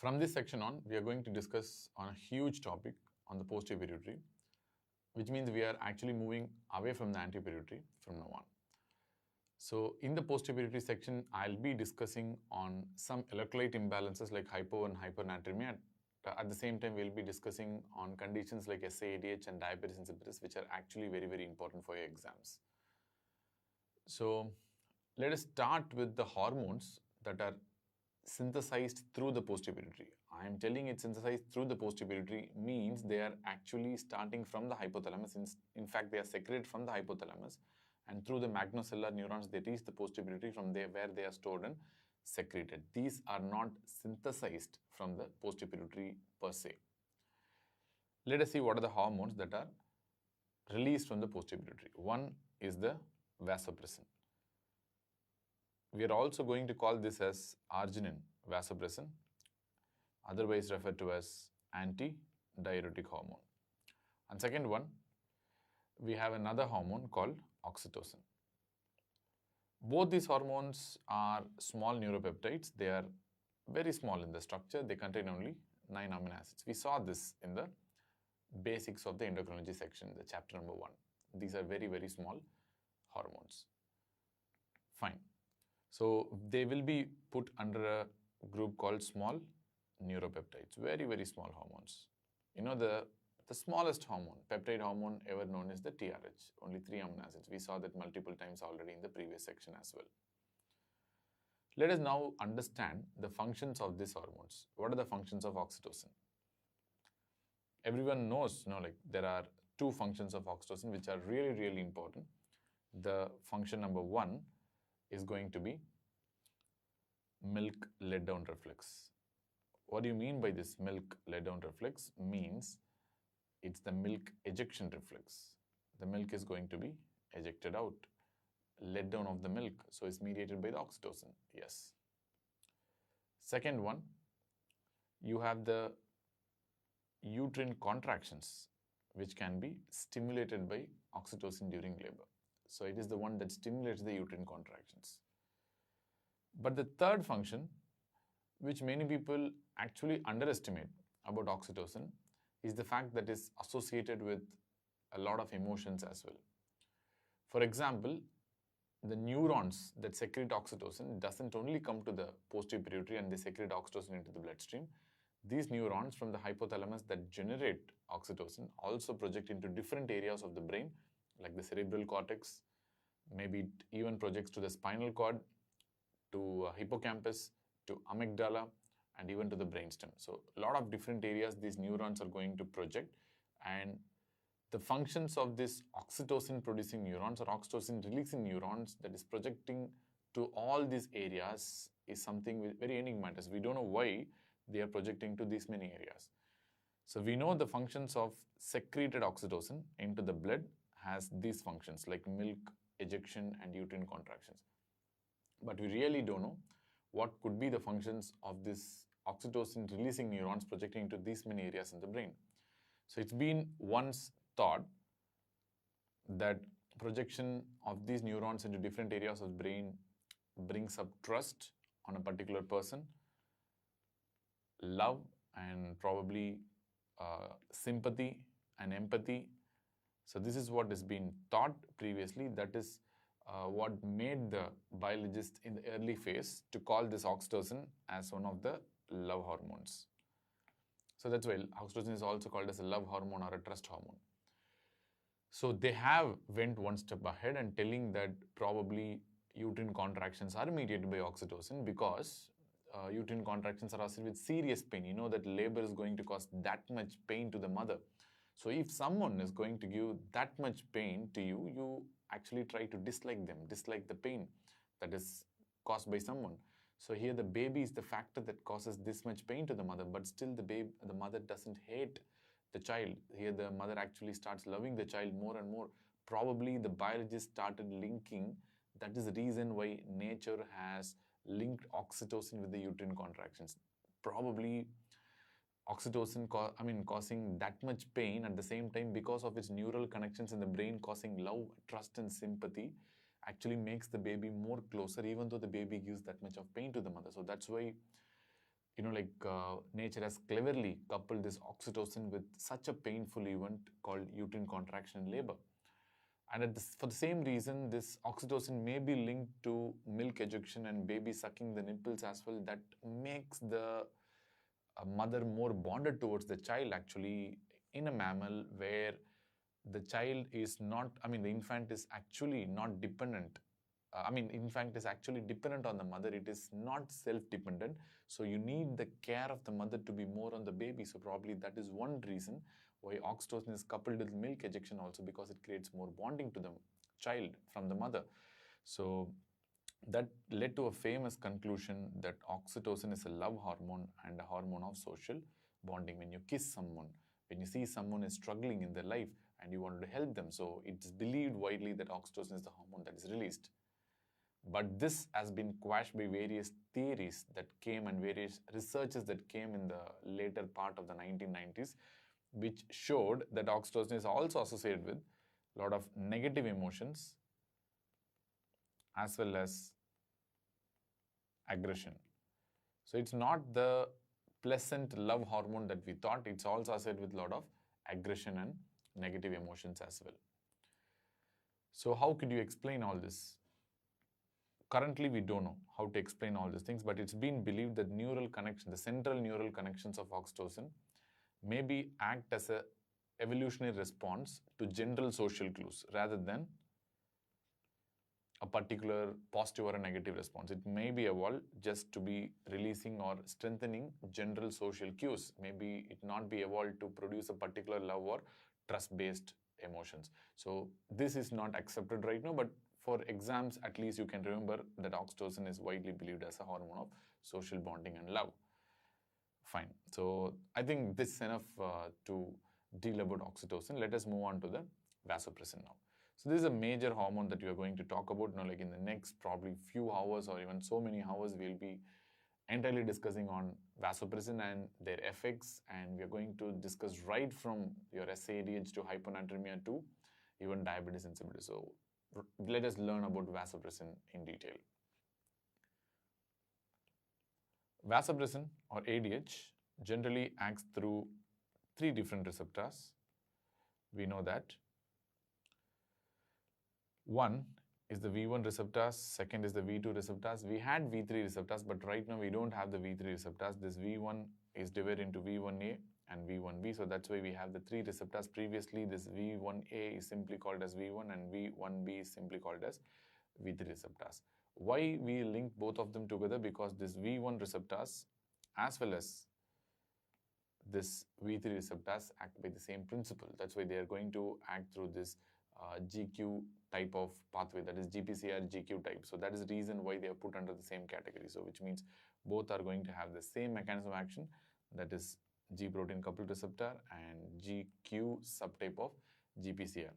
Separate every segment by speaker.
Speaker 1: From this section on, we are going to discuss on a huge topic on the posterior pituitary, which means we are actually moving away from the anterior pituitary from now on. So in the posterior pituitary section, I'll be discussing on some electrolyte imbalances like hypo and hypernatremia. At the same time, we'll be discussing on conditions like SAADH and diabetes insipidus, which are actually very, very important for your exams. So let us start with the hormones that are synthesized through the posterior pituitary. I am telling it synthesized through the posterior pituitary means they are actually starting from the hypothalamus. In fact, they are secreted from the hypothalamus, and through the magnocellular neurons, they reach the posterior pituitary from there where they are stored and secreted. These are not synthesized from the posterior pituitary per se. Let us see what are the hormones that are released from the posterior pituitary. One is the vasopressin. We are also going to call this as arginine vasopressin, otherwise referred to as anti-diuretic hormone. And second one, we have another hormone called oxytocin. Both these hormones are small neuropeptides. They are very small in the structure. They contain only 9 amino acids. We saw this in the basics of the endocrinology section, the chapter number 1. These are very, very small hormones. Fine. So they will be put under a group called small neuropeptides, very, very small hormones. You know, the smallest hormone, peptide hormone ever known is the TRH, only 3 amino acids. We saw that multiple times already in the previous section as well. Let us now understand the functions of these hormones. What are the functions of oxytocin? Everyone knows, like there are 2 functions of oxytocin which are really, really important. The function number 1 is going to be milk let down reflex. What do you mean by this milk let down reflex? Means it's the milk ejection reflex. The milk is going to be ejected out. Let down of the milk, so it's mediated by the oxytocin. Yes. Second one, you have the uterine contractions, which can be stimulated by oxytocin during labor. So it is the one that stimulates the uterine contractions. But the third function, which many people actually underestimate about oxytocin, is the fact that it's associated with a lot of emotions as well. For example, the neurons that secrete oxytocin doesn't only come to the posterior pituitary and they secrete oxytocin into the bloodstream. These neurons from the hypothalamus that generate oxytocin also project into different areas of the brain, like the cerebral cortex. Maybe it even projects to the spinal cord, to hippocampus, to amygdala, and even to the brainstem. So a lot of different areas these neurons are going to project, and the functions of this oxytocin producing neurons or oxytocin releasing neurons that is projecting to all these areas is something very enigmatic. We don't know why they are projecting to these many areas. So we know the functions of secreted oxytocin into the blood has these functions like milk ejection and uterine contractions. But we really don't know what could be the functions of this oxytocin releasing neurons projecting into these many areas in the brain. So it's been once thought that projection of these neurons into different areas of the brain brings up trust on a particular person, love, and probably sympathy and empathy. So this is what has been thought previously. That is what made the biologists in the early phase to call this oxytocin as one of the love hormones. So that's why oxytocin is also called as a love hormone or a trust hormone. So they have went one step ahead and telling that probably uterine contractions are mediated by oxytocin because uterine contractions are associated with serious pain. You know that labor is going to cause that much pain to the mother. So if someone is going to give that much pain to you, you actually try to dislike them, dislike the pain that is caused by someone. So here the baby is the factor that causes this much pain to the mother, but still the mother doesn't hate the child. Here the mother actually starts loving the child more and more. Probably the biologist started linking. That is the reason why nature has linked oxytocin with the uterine contractions. Probably oxytocin causing that much pain at the same time because of its neural connections in the brain causing love, trust, and sympathy actually makes the baby more closer even though the baby gives that much of pain to the mother. So that's why nature has cleverly coupled this oxytocin with such a painful event called uterine contraction and labor. And for the same reason, this oxytocin may be linked to milk ejection and baby sucking the nipples as well. That makes the mother more bonded towards the child, actually, in a mammal where the child is not, the infant is actually not dependent. Infant is actually dependent on the mother. It is not self-dependent. So you need the care of the mother to be more on the baby. So probably that is one reason why oxytocin is coupled with milk ejection also, because it creates more bonding to the child from the mother. So that led to a famous conclusion that oxytocin is a love hormone and a hormone of social bonding. When you kiss someone, when you see someone is struggling in their life and you wanted to help them, so it's believed widely that oxytocin is the hormone that is released. But this has been quashed by various theories that came and various researches that came in the later part of the 1990s, which showed that oxytocin is also associated with a lot of negative emotions as well as aggression. So it's not the pleasant love hormone that we thought. It's also associated with a lot of aggression and negative emotions as well. So how could you explain all this? Currently, we don't know how to explain all these things, but it's been believed that neural connection, the central neural connections of oxytocin, maybe act as a evolutionary response to general social clues rather than a particular positive or a negative response. It may be evolved just to be releasing or strengthening general social cues. Maybe it not be evolved to produce a particular love or trust-based emotions. So this is not accepted right now, but for exams, at least you can remember that oxytocin is widely believed as a hormone of social bonding and love. Fine. So I think this is enough to deal about oxytocin. Let us move on to the vasopressin now. So this is a major hormone that we are going to talk about now. Like in the next probably few hours or even so many hours, we'll be entirely discussing on vasopressin and their effects, and we are going to discuss right from your SADH to hyponatremia to even diabetes insipidus. So let us learn about vasopressin in detail. Vasopressin or ADH generally acts through 3 different receptors. We know that. One is the V1 receptors, second is the V2 receptors. We had V3 receptors, but right now we don't have the V3 receptors. This V1 is divided into V1A and V1B, so that's why we have the 3 receptors. Previously, this V1A is simply called as V1 and V1B is simply called as V3 receptors. Why we link both of them together? Because this V1 receptors as well as this V3 receptors act by the same principle. That's why they are going to act through this GQ type of pathway, that is GPCR GQ type. So that is the reason why they are put under the same category. So which means both are going to have the same mechanism of action, that is G protein coupled receptor and GQ subtype of GPCR.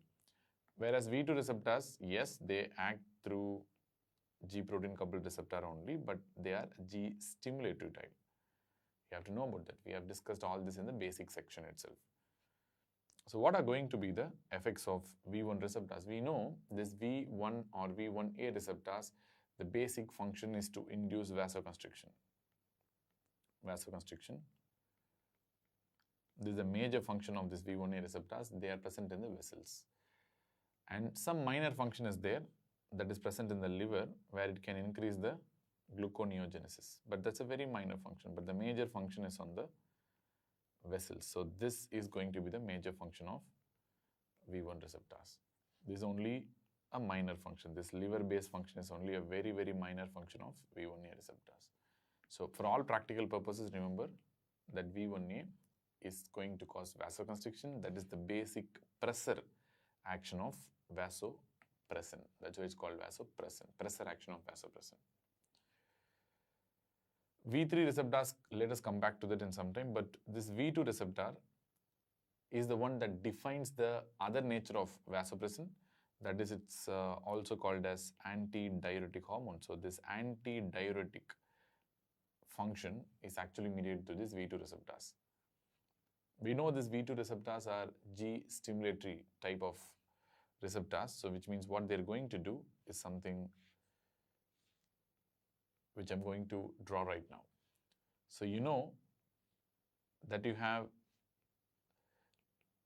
Speaker 1: Whereas V2 receptors, yes, they act through G protein coupled receptor only, but they are G stimulatory type. You have to know about that. We have discussed all this in the basic section itself. So what are going to be the effects of V1 receptors? We know this V1 or V1A receptors, the basic function is to induce vasoconstriction. Vasoconstriction. This is a major function of this V1A receptors. They are present in the vessels. And some minor function is there that is present in the liver, where it can increase the gluconeogenesis. But that's a very minor function. But the major function is on the vessels. So this is going to be the major function of V1 receptors. This is only a minor function. This liver-based function is only a very, very minor function of V1A receptors. So for all practical purposes, remember that V1A is going to cause vasoconstriction. That is the basic pressor action of vasopressin. That's why it's called vasopressin, pressor action of vasopressin. V3 receptors, let us come back to that in some time, but this V2 receptor is the one that defines the other nature of vasopressin. That is, it's also called as antidiuretic hormone. So this antidiuretic function is actually mediated to these V2 receptors. We know these V2 receptors are G stimulatory type of receptors. So which means what they're going to do is something which I'm going to draw right now. So you know that you have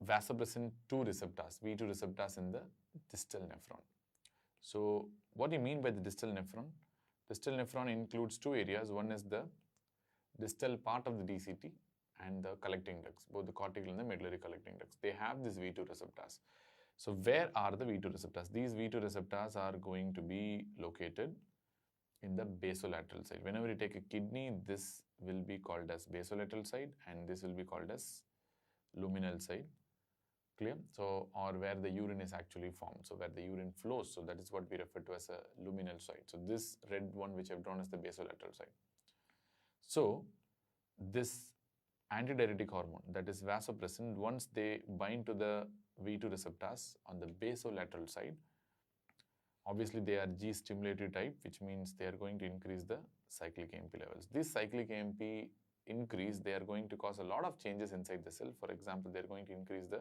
Speaker 1: vasopressin 2 receptors, V2 receptors in the distal nephron. So what do you mean by the distal nephron? Distal nephron includes two areas. One is the distal part of the DCT and the collecting ducts, both the cortical and the medullary collecting ducts. They have these V2 receptors. So where are the V2 receptors? These V2 receptors are going to be located in the basolateral side. Whenever you take a kidney, this will be called as basolateral side and this will be called as luminal side. Clear? So, or where the urine is actually formed. So, where the urine flows. So, that is what we refer to as a luminal side. So, this red one which I have drawn is the basolateral side. So, this antidiuretic hormone, that is vasopressin, once they bind to the V2 receptors on the basolateral side, obviously they are G stimulatory type, which means they are going to increase the cyclic AMP levels. This cyclic AMP increase, they are going to cause a lot of changes inside the cell. For example, they are going to increase the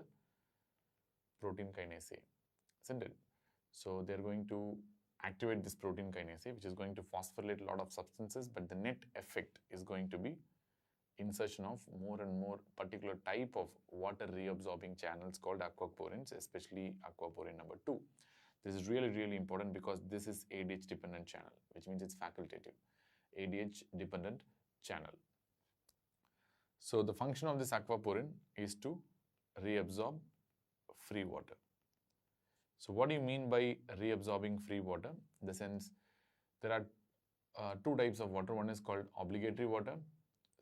Speaker 1: protein kinase A, isn't it? So they're going to activate this protein kinase A, which is going to phosphorylate a lot of substances, but the net effect is going to be insertion of more and more particular type of water reabsorbing channels called aquaporins, especially aquaporin number 2. This is really, really important because this is ADH dependent channel, which means it's facultative. ADH dependent channel. So the function of this aquaporin is to reabsorb free water. So what do you mean by reabsorbing free water? In the sense, there are two types of water. One is called obligatory water.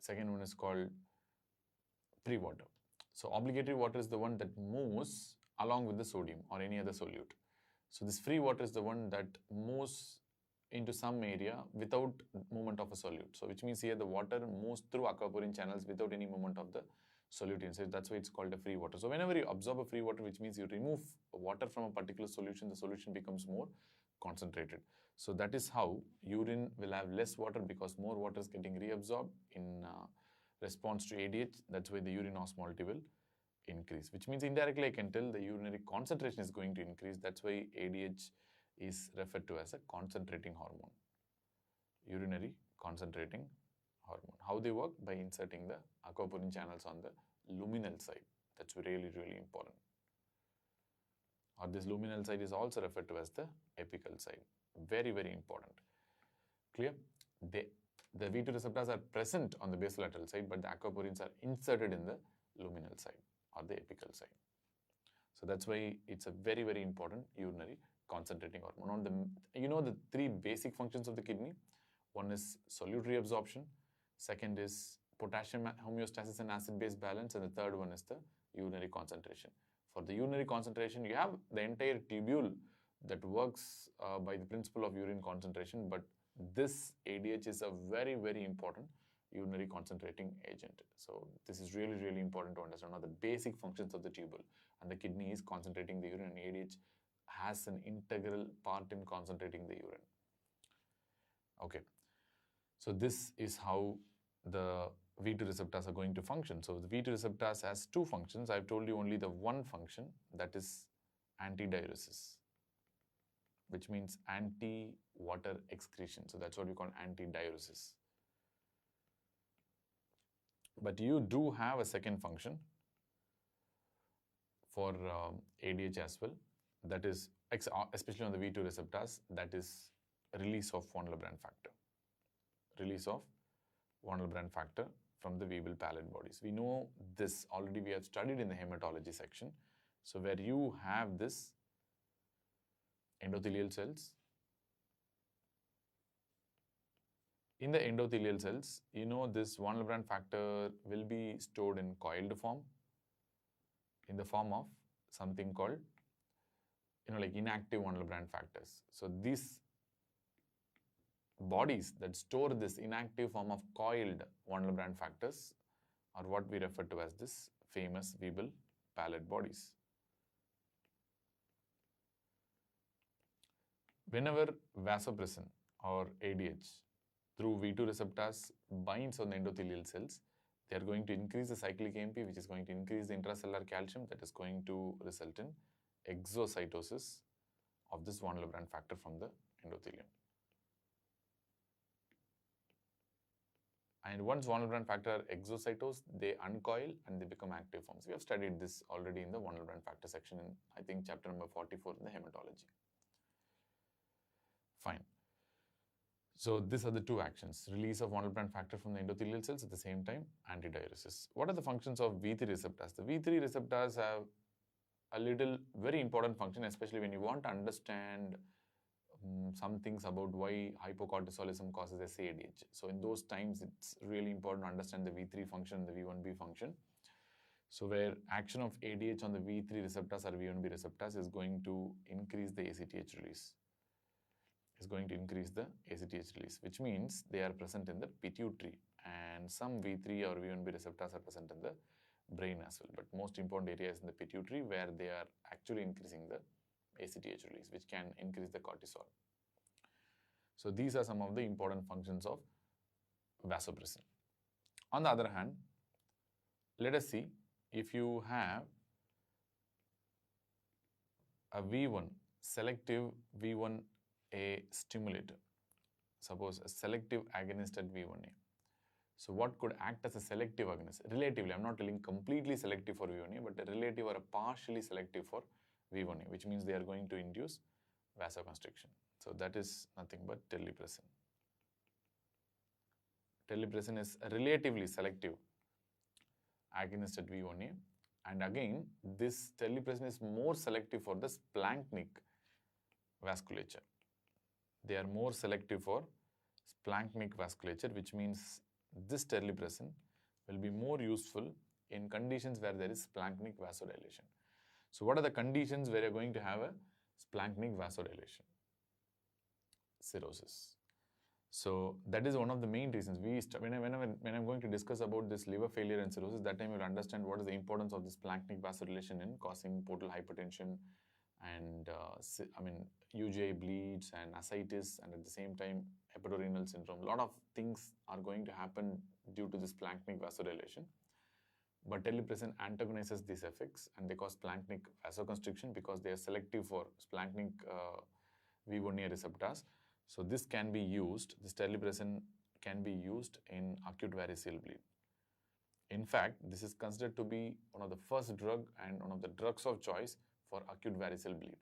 Speaker 1: Second one is called free water. So obligatory water is the one that moves along with the sodium or any other solute. So this free water is the one that moves into some area without movement of a solute. So which means here the water moves through aquaporin channels without any movement of the solute inside. That's why it's called a free water. So whenever you absorb a free water, which means you remove water from a particular solution, the solution becomes more concentrated. So that is how urine will have less water because more water is getting reabsorbed in response to ADH. That's why the urine osmolality will increase, which means indirectly I can tell the urinary concentration is going to increase. That's why ADH is referred to as a concentrating hormone. Urinary concentrating hormone. How they work? By inserting the aquaporin channels on the luminal side. That's really, really important. Or this luminal side is also referred to as the apical side. Very, very important. Clear? The V2 receptors are present on the basolateral side, but the aquaporins are inserted in the luminal side or the apical side. So that's why it's a very, very important urinary concentrating hormone. You know the three basic functions of the kidney. One is solute reabsorption. Second is potassium homeostasis and acid-base balance. And the third one is the urinary concentration. For the urinary concentration, you have the entire tubule that works by the principle of urine concentration. But this ADH is a very, very important urinary concentrating agent. So this is really, really important to understand. Now the basic functions of the tubule, and the kidney is concentrating the urine, and ADH has an integral part in concentrating the urine. Okay. So this is how the V2 receptors are going to function. So the V2 receptors has two functions. I've told you only the one function, that is antidiuresis, which means anti-water excretion. So that's what we call antidiuresis. But you do have a second function for ADH as well. That is, especially on the V2 receptors, that is release of von Willebrand factor. Release of von Willebrand factor from the weevil pallid bodies. We know this already, we have studied in the hematology section. So where you have this endothelial cells, in the endothelial cells, you know this von Willebrand factor will be stored in coiled form, in the form of something called, like inactive von Willebrand factors. So these bodies that store this inactive form of coiled von Willebrand factors are what we refer to as this famous weevil pallid bodies. Whenever vasopressin or ADH through V2 receptors binds on the endothelial cells, they are going to increase the cyclic AMP, which is going to increase the intracellular calcium, that is going to result in exocytosis of this von Willebrand factor from the endothelium. And once von Willebrand factor are exocytosed, they uncoil and they become active forms. We have studied this already in the von Willebrand factor section in, I think, chapter number 44 in the hematology. Fine. So these are the two actions: release of von Willebrand factor from the endothelial cells, at the same time antidiuresis. What are the functions of V3 receptors? The V3 receptors have a little very important function, especially when you want to understand some things about why hypocortisolism causes SADH. So in those times, it's really important to understand the V3 function and the V1b function. So where action of ADH on the V3 receptors or V1b receptors is going to increase the ACTH release. Which means they are present in the pituitary, and some V3 or V1b receptors are present in the brain as well. But most important area is in the pituitary, where they are actually increasing the ACTH release, which can increase the cortisol. So these are some of the important functions of vasopressin. On the other hand, let us see if you have a V1, selective V1A stimulator, suppose a selective agonist at V1A. So what could act as a selective agonist? Relatively, I'm not telling completely selective for V1A, but a relative or a partially selective for V1A, which means they are going to induce vasoconstriction. So that is nothing but terlipressin. Terlipressin is a relatively selective agonist at V1A. And again, this terlipressin is more selective for the splanchnic vasculature. They are more selective for splanchnic vasculature, which means this terlipressin will be more useful in conditions where there is splanchnic vasodilation. So what are the conditions where you're going to have a splanchnic vasodilation? Cirrhosis. So that is one of the main reasons. When I'm going to discuss about this liver failure and cirrhosis, that time you'll understand what is the importance of this splanchnic vasodilation in causing portal hypertension and UGI bleeds and ascites, and at the same time hepatorenal syndrome. A lot of things are going to happen due to this splanchnic vasodilation. But terlipressin antagonizes these effects, and they cause splanchnic vasoconstriction because they are selective for splanchnic V1A receptors. So this can be used, this terlipressin can be used in acute variceal bleed. In fact, this is considered to be one of the first drug and one of the drugs of choice for acute variceal bleed.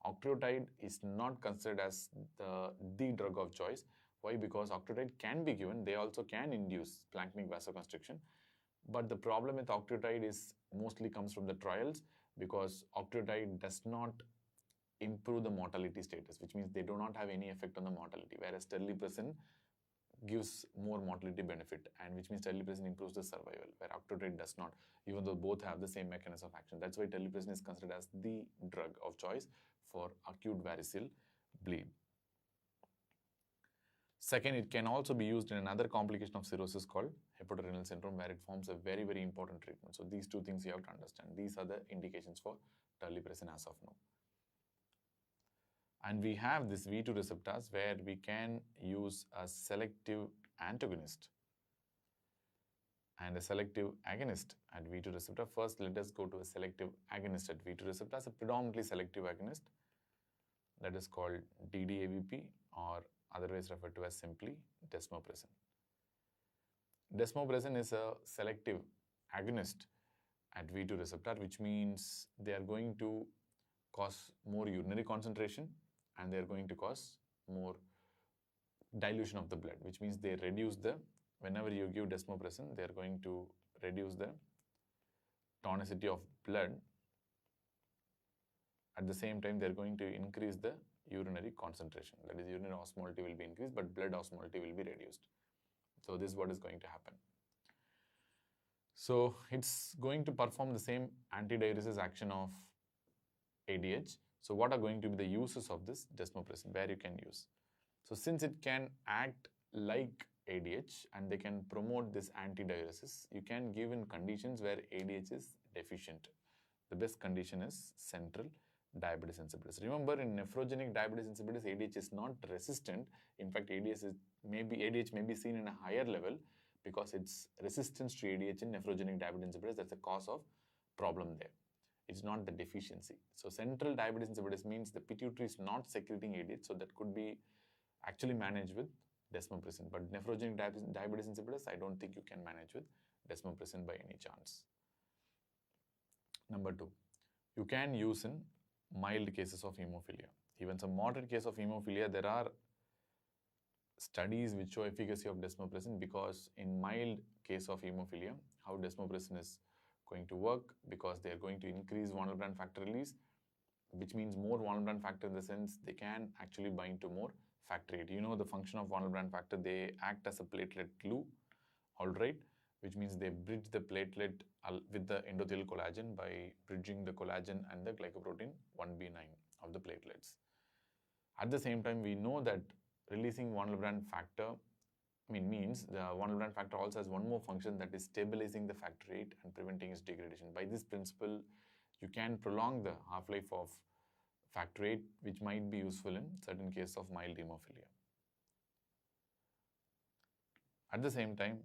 Speaker 1: Octreotide is not considered as the drug of choice. Why? Because octreotide can be given, they also can induce splanchnic vasoconstriction. But the problem with octreotide is mostly comes from the trials, because octreotide does not improve the mortality status, which means they do not have any effect on the mortality, whereas terlipressin gives more mortality benefit, and which means terlipressin improves the survival, where octreotide does not, even though both have the same mechanism of action. That's why terlipressin is considered as the drug of choice for acute variceal bleed. Second, it can also be used in another complication of cirrhosis called hepatorenal syndrome, where it forms a very, very important treatment. So these two things you have to understand. These are the indications for terlipressin as of now. And we have this V2 receptors where we can use a selective antagonist and a selective agonist at V2 receptor. First, let us go to a selective agonist at V2 receptor, a predominantly selective agonist that is called DDAVP, or otherwise referred to as simply desmopressin. Desmopressin is a selective agonist at V2 receptor, which means they are going to cause more urinary concentration and they are going to cause more dilution of the blood, which means they reduce the, whenever you give desmopressin, they are going to reduce the tonicity of blood. At the same time, they are going to increase the urinary concentration. That is, urinary osmolality will be increased, but blood osmolality will be reduced. So this is what is going to happen. So it's going to perform the same antidiuresis action of ADH. So what are going to be the uses of this desmopressin, where you can use? So since it can act like ADH and they can promote this antidiuresis, you can give in conditions where ADH is deficient. The best condition is central diabetes insipidus. Remember, in nephrogenic diabetes insipidus, ADH is not resistant. In fact, ADH may be seen in a higher level because its resistance to ADH in nephrogenic diabetes insipidus, that's a cause of problem there. It's not the deficiency. So central diabetes insipidus means the pituitary is not secreting ADH, so that could be actually managed with desmopressin. But nephrogenic diabetes insipidus, I don't think you can manage with desmopressin by any chance. Number 2, you can use in mild cases of hemophilia. Even some moderate case of hemophilia, there are studies which show efficacy of desmopressin, because in mild case of hemophilia, how desmopressin is going to work, because they are going to increase von Willebrand factor release, which means more von Willebrand factor in the sense they can actually bind to more factor VIII. You know the function of von Willebrand factor, they act as a platelet glue, all right, which means they bridge the platelet with the endothelial collagen by bridging the collagen and the glycoprotein 1b9 of the platelets. At the same time, we know that releasing von Willebrand factor means the von Willebrand factor also has one more function, that is stabilizing the factor VIII and preventing its degradation. By this principle, you can prolong the half-life of factor VIII, which might be useful in certain cases of mild hemophilia. At the same time,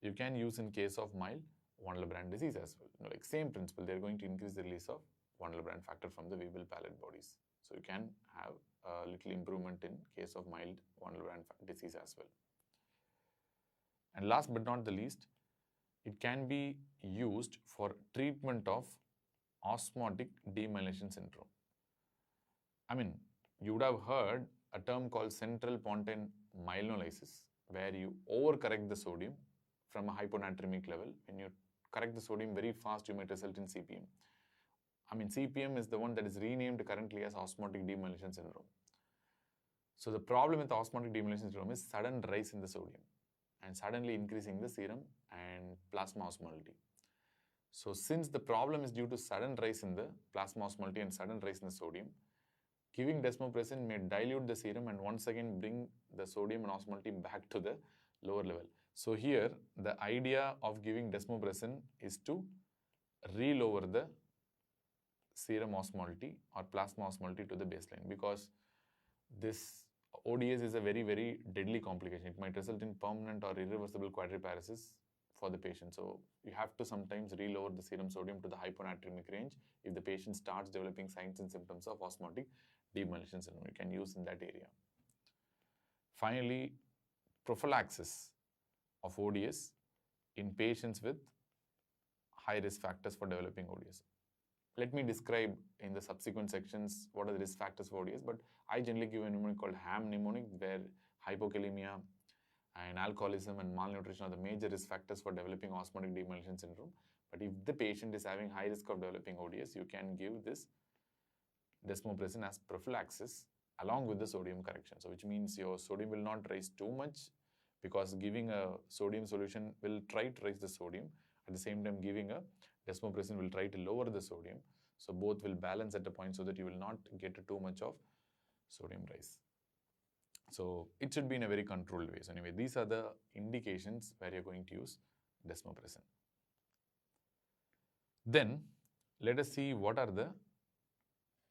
Speaker 1: you can use in case of mild von Willebrand disease as well. Like same principle, they are going to increase the release of von Willebrand factor from the Weibel palate bodies. So you can have a little improvement in case of mild von Willebrand disease as well. And last but not the least, it can be used for treatment of osmotic demyelination syndrome. You would have heard a term called central pontine myelinolysis, where you overcorrect the sodium from a hyponatremic level. When you correct the sodium very fast, you might result in CPM. CPM is the one that is renamed currently as osmotic demyelination syndrome. So the problem with osmotic demyelination syndrome is sudden rise in the sodium and suddenly increasing the serum and plasma osmolality. So since the problem is due to sudden rise in the plasma osmolality and sudden rise in the sodium, giving desmopressin may dilute the serum and once again bring the sodium and osmolality back to the lower level. So here, the idea of giving desmopressin is to re-lower the serum osmolality or plasma osmolality to the baseline, because this ODS is a very, very deadly complication. It might result in permanent or irreversible quadriparesis for the patient. So you have to sometimes re-lower the serum sodium to the hyponatremic range if the patient starts developing signs and symptoms of osmotic demyelination syndrome. You can use in that area. Finally, prophylaxis of ODS in patients with high risk factors for developing ODS. Let me describe in the subsequent sections what are the risk factors for ODS, but I generally give a mnemonic called HAM mnemonic, where hypokalemia and alcoholism and malnutrition are the major risk factors for developing osmotic demyelination syndrome. But if the patient is having high risk of developing ODS, you can give this desmopressin as prophylaxis along with the sodium correction. So which means your sodium will not rise too much, because giving a sodium solution will try to raise the sodium. At the same time, giving a desmopressin will try to lower the sodium. So both will balance at a point so that you will not get too much of sodium rise. So it should be in a very controlled way. So anyway, these are the indications where you're going to use desmopressin. Then let us see what are the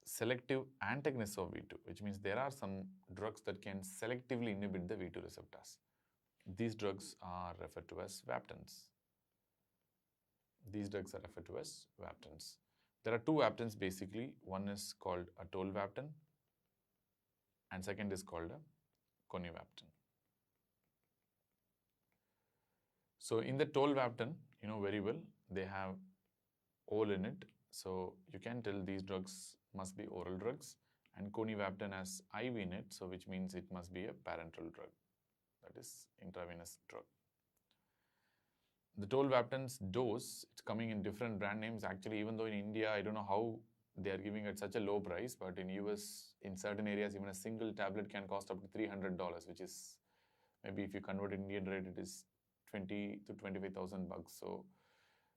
Speaker 1: selective antagonists of V2, which means there are some drugs that can selectively inhibit the V2 receptors. These drugs are referred to as vaptans. These drugs are referred to as vaptans. There are two vaptans basically. One is called a tolvaptan and second is called a conivaptan. So in the tolvaptan, you know very well, they have OL in it. So you can tell these drugs must be oral drugs, and conivaptan has IV in it, so which means it must be a parenteral drug, that is intravenous drug. The tolvaptan's dose, it's coming in different brand names. Actually, even though in India, I don't know how they are giving it such a low price, but in US, in certain areas, even a single tablet can cost up to $300, which is maybe if you convert Indian rate, it is 20 to 25,000 bucks. So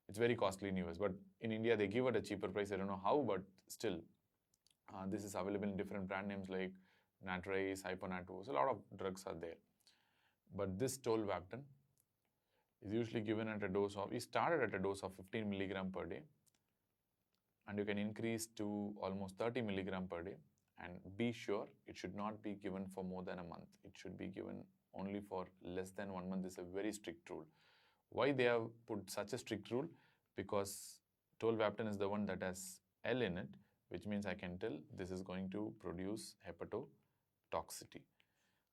Speaker 1: it's very costly in US. But in India, they give it a cheaper price. I don't know how, but still, this is available in different brand names like Natrise, Hyponatrose. A lot of drugs are there. But this tolvaptan is usually given at a dose of, we started at a dose of 15 milligram per day, and you can increase to almost 30 milligram per day. And be sure it should not be given for more than a month. It should be given only for less than 1 month. This is a very strict rule. Why they have put such a strict rule? Because tolvaptan is the one that has L in it, which means I can tell this is going to produce hepatotoxicity. hepatotoxicity.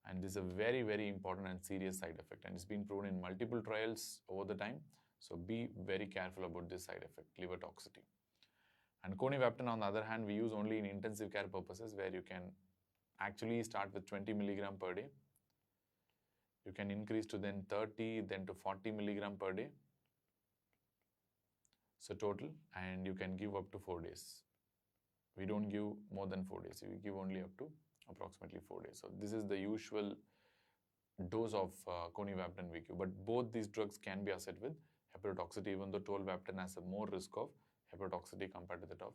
Speaker 1: And this is a very, very important and serious side effect, and it's been proven in multiple trials over the time. So be very careful about this side effect, liver toxicity. And conivaptan, on the other hand, we use only in intensive care purposes, where you can actually start with 20 milligram per day. You can increase to then 30, then to 40 milligram per day. So total, and you can give up to 4 days. We don't give more than 4 days. We give only up to approximately 4 days. So this is the usual dose of conivaptan we give. But both these drugs can be associated with hepatotoxicity, even though tolvaptan has a more risk of hepatotoxicity compared to that of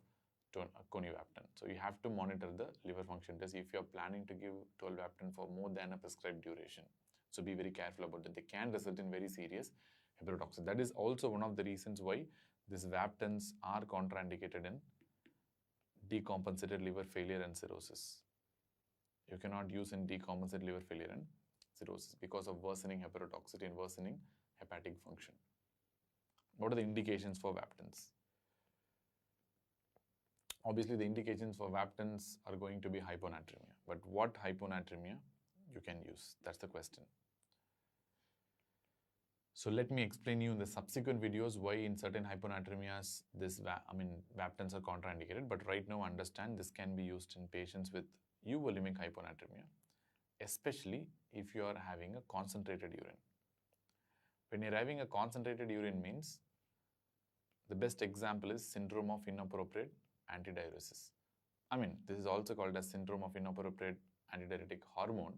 Speaker 1: conivaptan. So you have to monitor the liver function test if you are planning to give tolvaptan for more than a prescribed duration. So be very careful about that. They can result in very serious hepatotoxicity. That is also one of the reasons why these vaptans are contraindicated in decompensated liver failure and cirrhosis. You cannot use in decompensated liver failure and cirrhosis because of worsening hepatotoxicity and worsening hepatic function. What are the indications for vaptans? Obviously, the indications for vaptans are going to be hyponatremia. But what hyponatremia you can use? That's the question. So let me explain you in the subsequent videos why in certain hyponatremias vaptans are contraindicated. But right now, understand this can be used in patients with euvolemic hyponatremia, especially if you are having a concentrated urine. When you're having a concentrated urine means, the best example is syndrome of inappropriate antidiuresis. This is also called as syndrome of inappropriate antidiuretic hormone.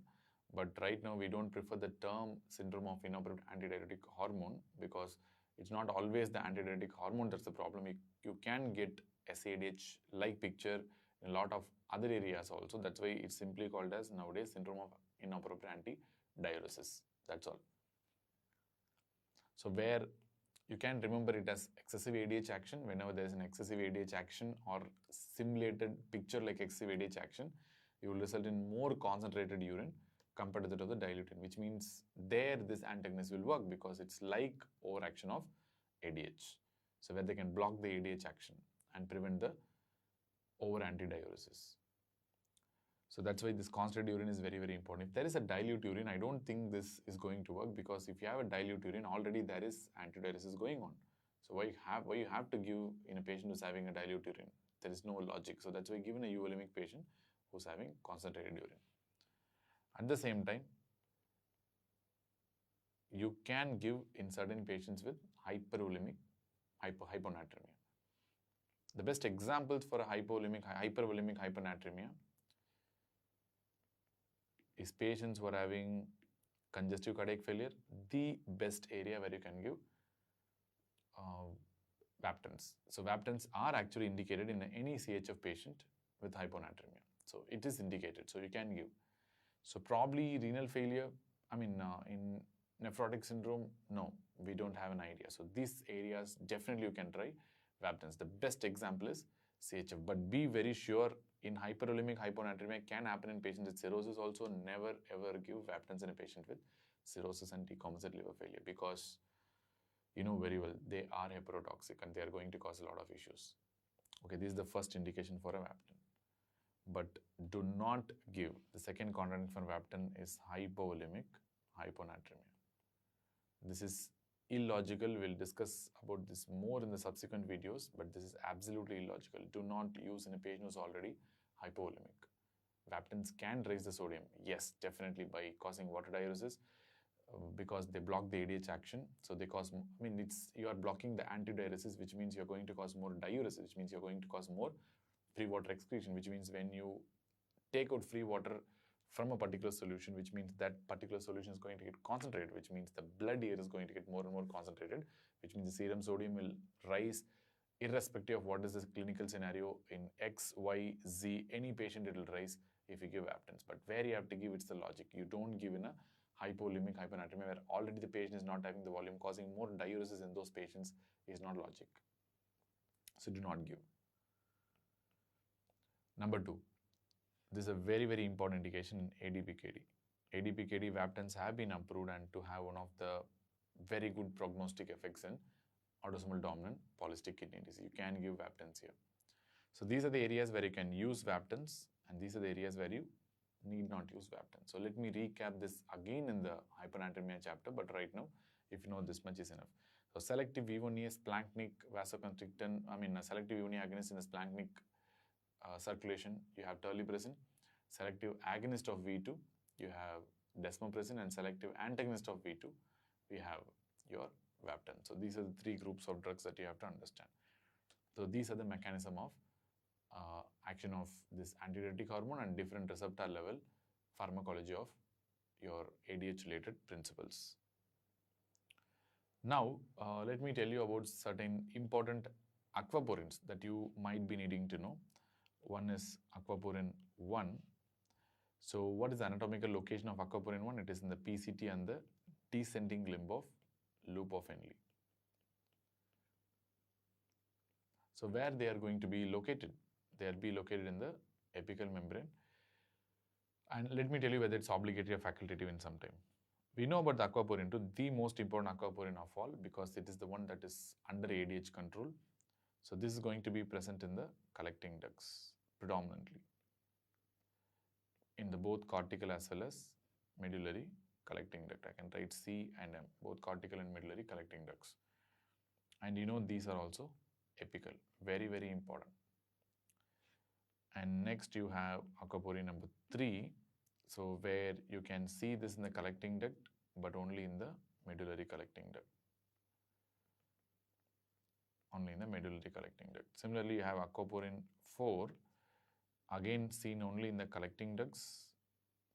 Speaker 1: But right now, we don't prefer the term syndrome of inappropriate antidiuretic hormone because it's not always the antidiuretic hormone that's the problem. You can get SADH-like picture in a lot of other areas also. That's why it's simply called as nowadays syndrome of inappropriate antidiuresis. That's all. So where you can remember it as excessive ADH action, whenever there is an excessive ADH action or simulated picture like excessive ADH action, you will result in more concentrated urine compared to that of the dilute urine, which means there this antagonist will work because it's like overaction of ADH. So where they can block the ADH action and prevent the over antidiuresis. So that's why this concentrated urine is very, very important. If there is a dilute urine, I don't think this is going to work because if you have a dilute urine, already there is antidiuresis going on. So why you have to give in a patient who's having a dilute urine? There is no logic. So that's why given a euvolemic patient who's having concentrated urine. At the same time, you can give in certain patients with hypervolemic hyponatremia. The best examples for a hypervolemic hyponatremia is patients who are having congestive cardiac failure, the best area where you can give vaptans. So vaptans are actually indicated in any CHF patient with hyponatremia. So it is indicated, so you can give. So probably renal failure, in nephrotic syndrome, no, we don't have an idea. So these areas, definitely you can try vaptans. The best example is CHF, but be very sure in hypervolemic hyponatremia can happen in patients with cirrhosis also. Never ever give vaptans in a patient with cirrhosis and decompensated liver failure because you know very well they are hepatotoxic and they are going to cause a lot of issues. Okay, this is the first indication for a vaptan. But do not give. The second contraindication for vaptan is hypovolemic hyponatremia. This is illogical. We'll discuss about this more in the subsequent videos, but this is absolutely illogical. Do not use in a patient who's already hypovolemic. Vaptans can raise the sodium, yes, definitely by causing water diuresis because they block the ADH action. So they cause, you are blocking the antidiuresis, which means you're going to cause more diuresis, which means you're going to cause more free water excretion, which means when you take out free water from a particular solution, which means that particular solution is going to get concentrated, which means the blood here is going to get more and more concentrated, which means the serum sodium will rise irrespective of what is the clinical scenario in X, Y, Z, any patient it will rise if you give vaptans. But where you have to give, it's the logic. You don't give in a hypovolemic hyponatremia where already the patient is not having the volume, causing more diuresis in those patients is not logic. So do not give. Number 2, this is a very, very important indication in ADPKD. ADPKD vaptans have been approved and to have one of the very good prognostic effects in autosomal dominant polycystic kidney disease. You can give vaptans here. So these are the areas where you can use vaptans and these are the areas where you need not use Vaptan. So let me recap this again in the hypernatremia chapter, but right now, if you know this much is enough. So selective V1E splanchnic vasoconstrictant, a selective V1E agonist in the splanchnic circulation, you have terlipressin. Selective agonist of V2, you have desmopressin, and selective antagonist of V2, we have your Vaptan. So these are the three groups of drugs that you have to understand. So these are the mechanism of action of this antidiuretic hormone and different receptor level pharmacology of your ADH related principles. Now, let me tell you about certain important aquaporins that you might be needing to know. One is aquaporin 1. So what is the anatomical location of aquaporin 1? It is in the PCT and the descending limb of loop of Henle. So where they are going to be located? They will be located in the apical membrane. And let me tell you whether it's obligatory or facultative in some time. We know about the aquaporin 2, the most important aquaporin of all, because it is the one that is under ADH control. So this is going to be present in the collecting ducts predominantly, in the both cortical as well as medullary collecting duct. I can write C and M, both cortical and medullary collecting ducts. And you know these are also apical, very, very important. And next you have aquaporin number 3. So where you can see this in the collecting duct, but only in the medullary collecting duct. Only in the medullary collecting duct. Similarly, you have aquaporin 4, again seen only in the collecting ducts,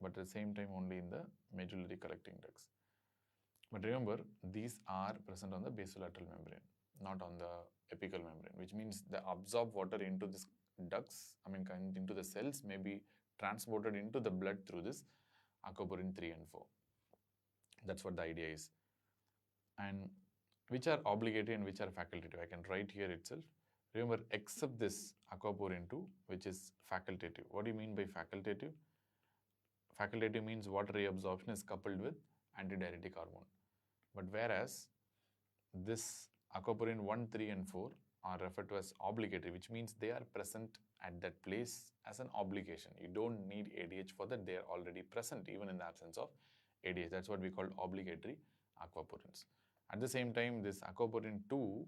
Speaker 1: but at the same time only in the medullary collecting ducts. But remember, these are present on the basolateral membrane, not on the apical membrane, which means the absorbed water into this ducts, into the cells may be transported into the blood through this aquaporin 3 and 4. That's what the idea is. And which are obligatory and which are facultative? I can write here itself. Remember, except this aquaporin 2, which is facultative. What do you mean by facultative? Facultative means water reabsorption is coupled with antidiuretic hormone. But whereas this aquaporin 1, 3 and 4 are referred to as obligatory, which means they are present at that place as an obligation. You don't need ADH for that. They are already present even in the absence of ADH. That's what we call obligatory aquaporins. At the same time, this aquaporin 2,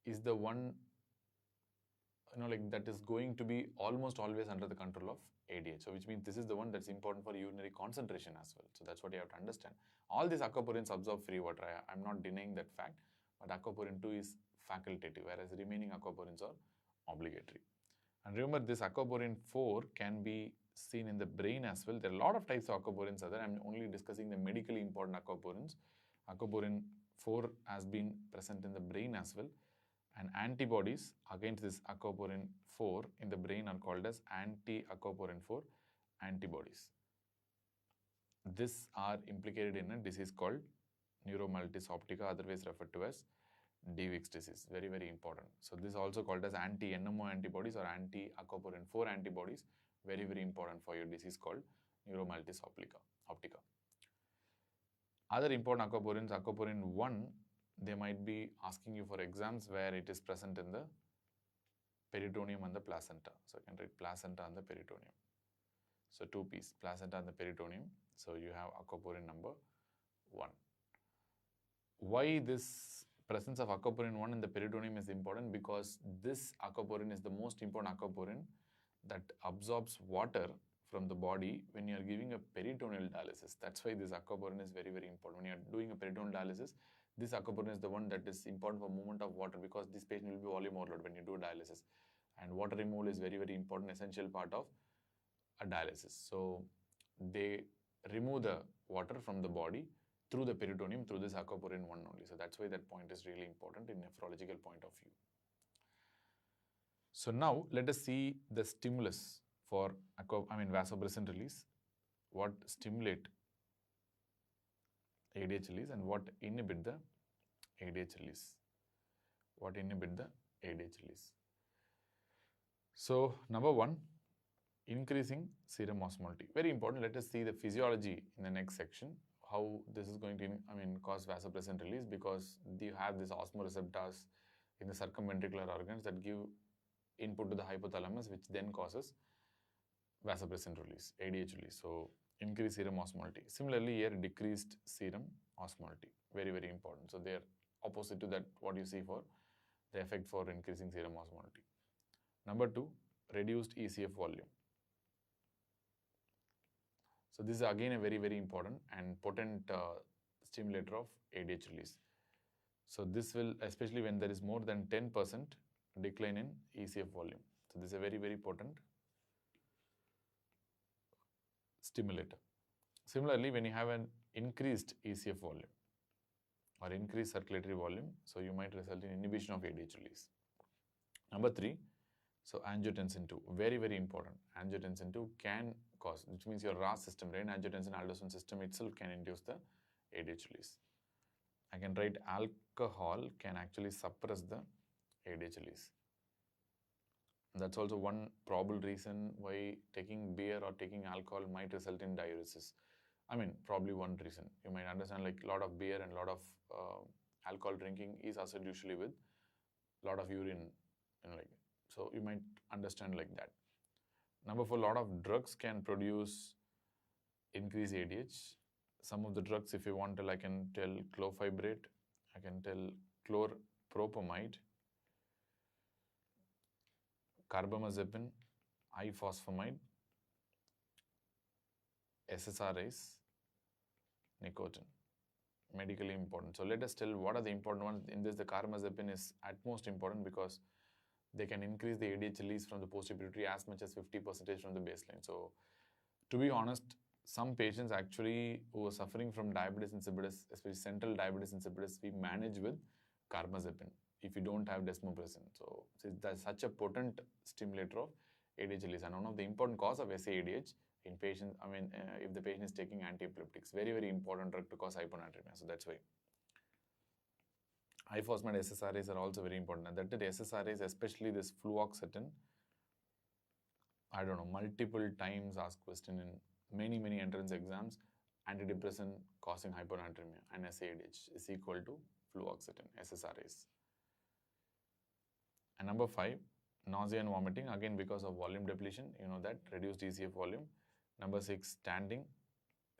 Speaker 1: is the one, that is going to be almost always under the control of ADH. So which means this is the one that's important for urinary concentration as well. So that's what you have to understand. All these aquaporins absorb free water. I'm not denying that fact, but aquaporin 2 is facultative, whereas remaining aquaporins are obligatory. And remember, this aquaporin 4 can be seen in the brain as well. There are a lot of types of aquaporins are there. I'm only discussing the medically important aquaporins. Aquaporin 4 has been present in the brain as well. And antibodies against this aquaporin 4 in the brain are called as anti-aquaporin 4 antibodies. These are implicated in a disease called neuromyelitis optica, otherwise referred to as DWIX disease. Very, very important. So this is also called as anti-NMO antibodies or anti-aquaporin 4 antibodies. Very, very important for your disease called neuromyelitis optica. Other important aquaporins, aquaporin 1, they might be asking you for exams where it is present in the peritoneum and the placenta. So I can write placenta and the peritoneum. So 2 P's, placenta and the peritoneum. So you have aquaporin number 1. Why this presence of aquaporin 1 in the peritoneum is important? Because this aquaporin is the most important aquaporin that absorbs water from the body when you are giving a peritoneal dialysis. That's why this aquaporin is very, very important. When you are doing a peritoneal dialysis, this aquaporin is the one that is important for movement of water, because this patient will be volume overload when you do dialysis. And water removal is very, very important, essential part of a dialysis. So they remove the water from the body through the peritoneum through this aquaporin 1 only. So that's why that point is really important in nephrological point of view. So now let us see the stimulus for vasopressin release. What stimulate ADH release and what inhibit the ADH release. What inhibit the ADH release. So number 1, increasing serum osmolality. Very important. Let us see the physiology in the next section. How this is going to cause vasopressin release, because you have these osmoreceptors in the circumventricular organs that give input to the hypothalamus, which then causes vasopressin release, ADH release. So increased serum osmolality. Similarly, here decreased serum osmolality. Very, very important. So they are opposite to that what you see for the effect for increasing serum osmolality. Number 2, reduced ECF volume. So this is again a very, very important and potent stimulator of ADH release. So this will, especially when there is more than 10% decline in ECF volume. So this is a very, very potent stimulator. Similarly, when you have an increased ECF volume or increased circulatory volume, so you might result in inhibition of ADH release. Number 3, so angiotensin 2, very, very important. Angiotensin 2 can cause, which means your RAS system, renin-angiotensin-aldosterone system itself can induce the ADH release. I can write alcohol can actually suppress the ADH release. That's also one probable reason why taking beer or taking alcohol might result in diuresis. I mean, probably one reason. You might understand like a lot of beer and a lot of alcohol drinking is associated usually with a lot of urine, like, so you might understand like that. Number 4, a lot of drugs can produce increased ADH. Some of the drugs, if you want to, I can tell clofibrate, I can tell chlorpropamide, carbamazepine, ifosfamide, SSRIs, nicotine. Medically important. So let us tell what are the important ones. In this, the carbamazepine is at most important because they can increase the ADH release from the posterior pituitary as much as 50% from the baseline. So to be honest, some patients actually who are suffering from diabetes insipidus, especially central diabetes insipidus, we manage with carbamazepine if you don't have desmopressin. So that's such a potent stimulator of ADH release. And one of the important cause of SAADH in patients, I mean, if the patient is taking antiepileptics, very, very important drug to cause hyponatremia. So that's why. Ifosfamide SSRIs are also very important. And that the SSRIs, especially this fluoxetine, I don't know, multiple times asked question in many, many entrance exams, antidepressant causing hyponatremia and SAADH is equal to fluoxetine, SSRIs. And number 5, nausea and vomiting, again because of volume depletion, you know that, reduced ECF volume. Number 6, standing.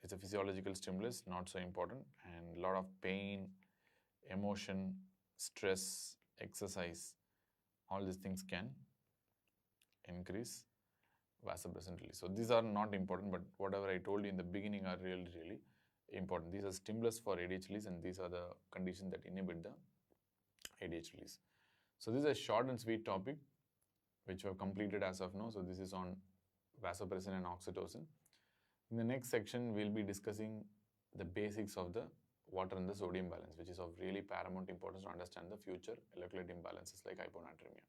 Speaker 1: It's a physiological stimulus, not so important. And a lot of pain, emotion, stress, exercise, all these things can increase vasopressin release. So these are not important, but whatever I told you in the beginning are really, really important. These are stimulus for ADH release, and these are the conditions that inhibit the ADH release. So this is a short and sweet topic which we have completed as of now. So this is on vasopressin and oxytocin. In the next section, we'll be discussing the basics of the water and the sodium balance, which is of really paramount importance to understand the future electrolyte imbalances like hyponatremia.